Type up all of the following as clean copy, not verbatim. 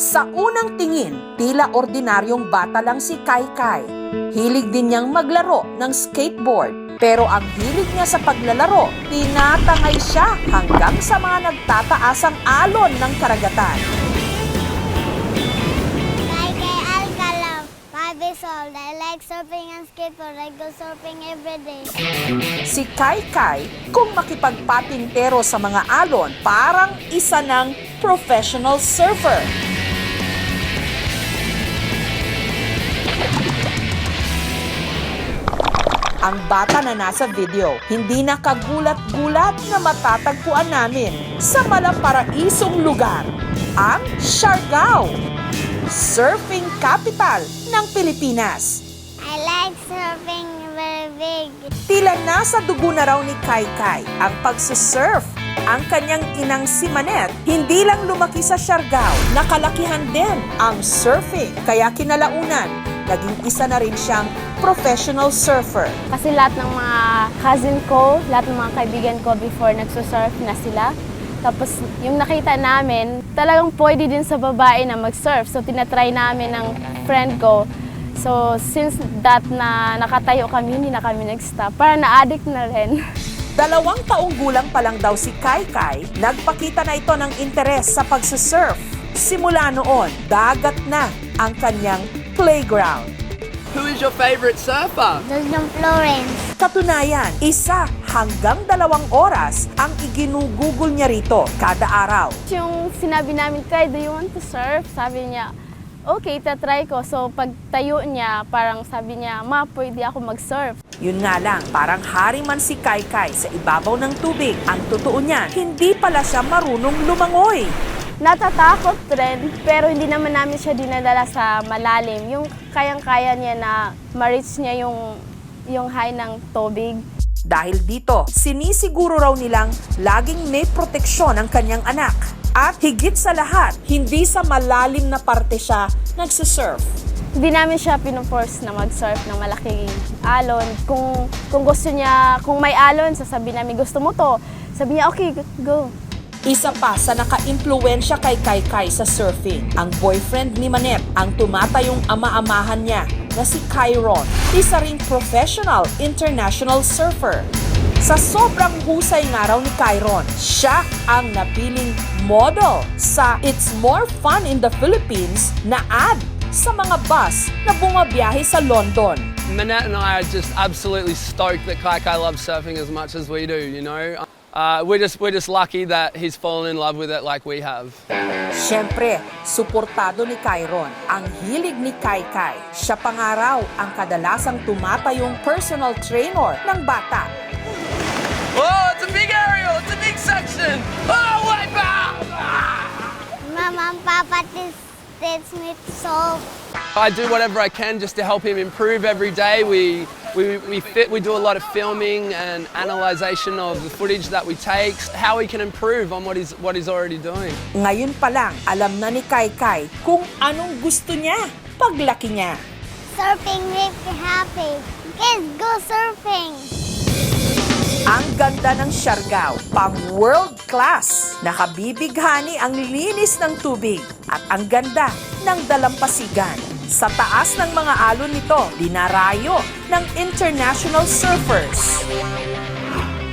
Sa unang tingin, tila ordinaryong bata lang si Kai Kai. Hilig din niyang maglaro ng skateboard. Pero ang hilig niya sa paglalaro, tinatangay siya hanggang sa mga nagtataasang alon ng karagatan. Kai Alcala, 5 years old. I like surfing and skateboard. I go surfing every day. Si Kai Kai, kung makipagpatintero sa mga alon, parang isa ng professional surfer. Ang bata na nasa video, hindi na kagulat-gulat na matatagpuan namin sa malaparaisong lugar, ang Siargao, surfing capital ng Pilipinas. I like surfing very big. Tila nasa dugo na raw ni Kai Kai ang pagsusurf. Ang kanyang inang si Manette, hindi lang lumaki sa Siargao, nakalakihan din ang surfing. Kaya kinalaunan, naging isa na rin siyang professional surfer. Kasi lahat ng mga cousin ko, lahat ng mga kaibigan ko before nagsusurf na sila. Tapos yung nakita namin, talagang pwede din sa babae na mag-surf. So tinatry namin ng friend ko. So since that na nakatayo kami, hindi na kami nag-stop. Para na-addict na rin. 2 taong gulang pa lang daw si Kai Kai, nagpakita na ito ng interes sa pagsusurf. Simula noon, dagat na ang kanyang playground. Who is your favorite surfer? Dodong Florence. Katunayan, 1 hanggang 2 oras ang iginugugol niya rito kada araw. Yung sinabi namin, Kai, do you want to surf? Sabi niya, okay, tatry ko. So pag tayo niya, parang sabi niya, ma, pwede ako mag-surf. Yun nga lang, parang hari man si Kai Kai sa ibabaw ng tubig. Ang totoo niyan, hindi pala siya marunong lumangoy. Natatakot rin, pero hindi naman namin siya dinadala sa malalim. Yung kayang-kaya niya na ma-reach niya yung high ng tubig. Dahil dito, sinisiguro raw nilang laging may proteksyon ang kanyang anak. At higit sa lahat, hindi sa malalim na parte siya nagsusurf. Hindi namin siya pinoforce na mag-surf ng malaking alon. Kung gusto niya, kung may alon, sasabihin namin, gusto mo to. Sabi niya, okay, go. Isa pa sa naka-impluwensya kay Kai Kai sa surfing, ang boyfriend ni Manette, ang tumatayong ama-amahan niya na si Kyron, isa ring professional international surfer. Sa sobrang husay nga raw ni Kyron, siya ang napiling model sa It's More Fun in the Philippines na ad sa mga bus na bumabiyahe sa London. Manette and I are just absolutely stoked that Kai Kai loves surfing as much as we do, you know. We're just lucky that he's fallen in love with it like we have. Siyempre, suportado ni Kyron ang hilig ni Kai Kai. Siya pa nga raw ang kadalasang tumatayong personal trainer ng bata. Oh, it's a big aerial! It's a big section! Oh, wipe out! Mama and Papa teach me to surf. I do whatever I can just to help him improve every day. We do a lot of filming and analyzation of the footage that we take, how he can improve on what he's already doing. Ngayon pa lang, alam na ni Kai Kai kung anong gusto niya paglaki niya. Surfing makes me happy. Kids, go surfing. Ang ganda ng Siargao, pang world class. Nakabibighani ang linis ng tubig at ang ganda ng dalampasigan. Sa taas ng mga alon nito, dinarayo ng international surfers.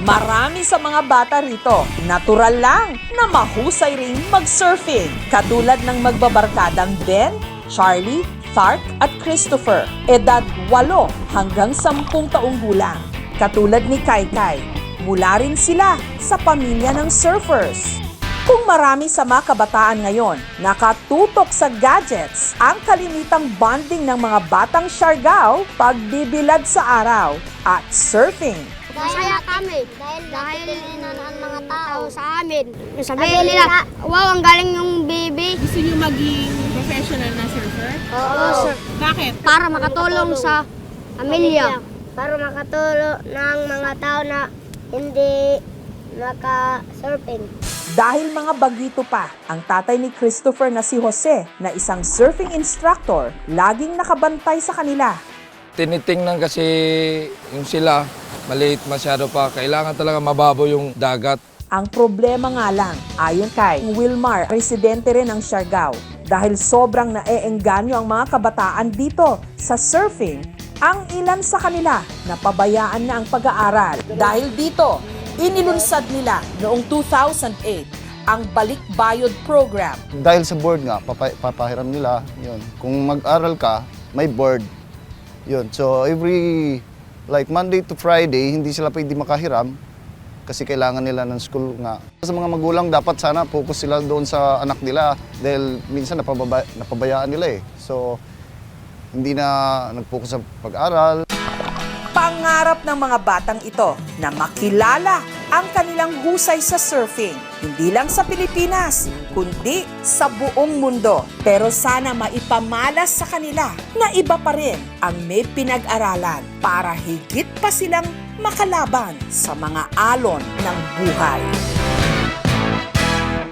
Marami sa mga bata rito, natural lang na mahusay ring mag-surfing. Katulad ng magbabarkadang Ben, Charlie, Thark at Christopher, edad 8 hanggang 10 taong gulang. Katulad ni Kai Kai, mula rin sila sa pamilya ng surfers. Kung marami sa mga kabataan ngayon nakatutok sa gadgets, ang kalimitang bonding ng mga batang Siargao, pagbibilad sa araw at surfing. Masaya kami dahil ang mga tao sa amin. Sabihin nila, wow, ang galing yung baby. Gusto niyo maging professional na surfer? Oo, sir. Bakit? Para makatulong sa pamilya. Para makatulong ng mga tao na hindi naka-surfing. Dahil mga bagito pa, ang tatay ni Christopher na si Jose na isang surfing instructor, laging nakabantay sa kanila. Tinitingnan kasi yung sila, maliit masyado pa. Kailangan talaga mababaw yung dagat. Ang problema nga lang, ayon kay Wilmar, residente rin ng Siargao, Dahil sobrang naeengganyo ang mga kabataan dito sa surfing, ang ilan sa kanila napabayaan na ang pag-aaral. Dahil dito, inilunsad nila noong 2008 ang Balikbayod Program. Dahil sa board nga, papahiram nila, yun. Kung mag-aral ka, may board. Yun. So every, like Monday to Friday, hindi sila pwede makahiram kasi kailangan nila ng school nga. Sa mga magulang, dapat sana focus sila doon sa anak nila dahil minsan napabayaan nila eh. So hindi na nag-focus sa pag-aral. Pangarap ng mga batang ito na makilala ang kanilang husay sa surfing, hindi lang sa Pilipinas, kundi sa buong mundo. Pero sana maipamalas sa kanila na iba pa rin ang may pinag-aralan para higit pa silang makalaban sa mga alon ng buhay.